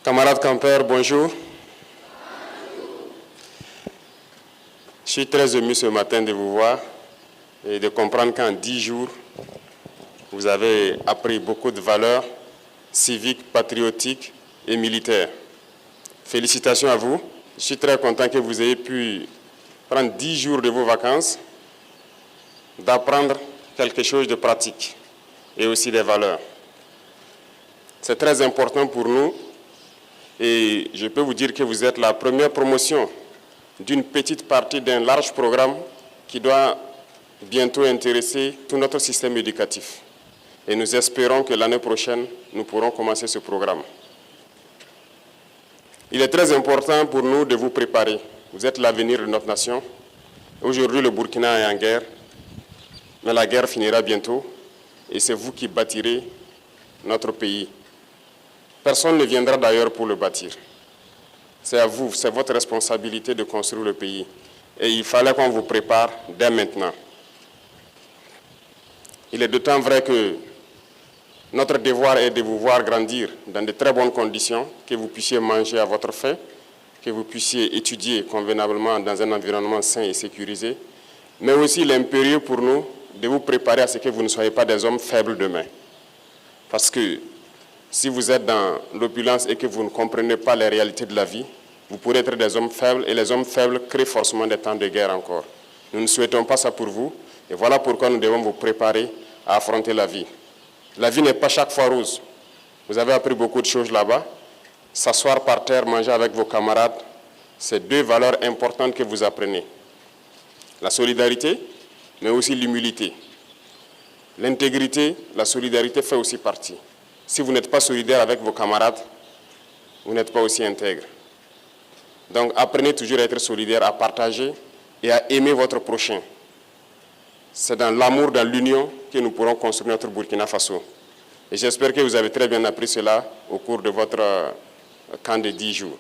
Camarades campeurs, bonjour. Je suis très ému ce matin de vous voir et de comprendre qu'en 10 jours, vous avez appris beaucoup de valeurs civiques, patriotiques et militaires. Félicitations à vous. Je suis très content que vous ayez pu prendre 10 jours de vos vacances, d'apprendre quelque chose de pratique et aussi des valeurs. C'est très important pour nous et je peux vous dire que vous êtes la première promotion d'une petite partie d'un large programme qui doit bientôt intéresser tout notre système éducatif. Et nous espérons que l'année prochaine, nous pourrons commencer ce programme. Il est très important pour nous de vous préparer. Vous êtes l'avenir de notre nation. Aujourd'hui, le Burkina est en guerre, mais la guerre finira bientôt et c'est vous qui bâtirez notre pays. Personne ne viendra d'ailleurs pour le bâtir. C'est à vous, c'est votre responsabilité de construire le pays. Et il fallait qu'on vous prépare dès maintenant. Il est d'autant vrai que notre devoir est de vous voir grandir dans de très bonnes conditions, que vous puissiez manger à votre faim, que vous puissiez étudier convenablement dans un environnement sain et sécurisé, mais aussi l'impérieux pour nous de vous préparer à ce que vous ne soyez pas des hommes faibles demain. Parce que si vous êtes dans l'opulence et que vous ne comprenez pas les réalités de la vie, vous pourrez être des hommes faibles et les hommes faibles créent forcément des temps de guerre encore. Nous ne souhaitons pas ça pour vous et voilà pourquoi nous devons vous préparer à affronter la vie. La vie n'est pas chaque fois rose. Vous avez appris beaucoup de choses là-bas. S'asseoir par terre, manger avec vos camarades, c'est deux valeurs importantes que vous apprenez. La solidarité, mais aussi l'humilité. L'intégrité, la solidarité fait aussi partie. Si vous n'êtes pas solidaire avec vos camarades, vous n'êtes pas aussi intègre. Donc apprenez toujours à être solidaire, à partager et à aimer votre prochain. C'est dans l'amour, dans l'union que nous pourrons construire notre Burkina Faso. Et j'espère que vous avez très bien appris cela au cours de votre camp de 10 jours.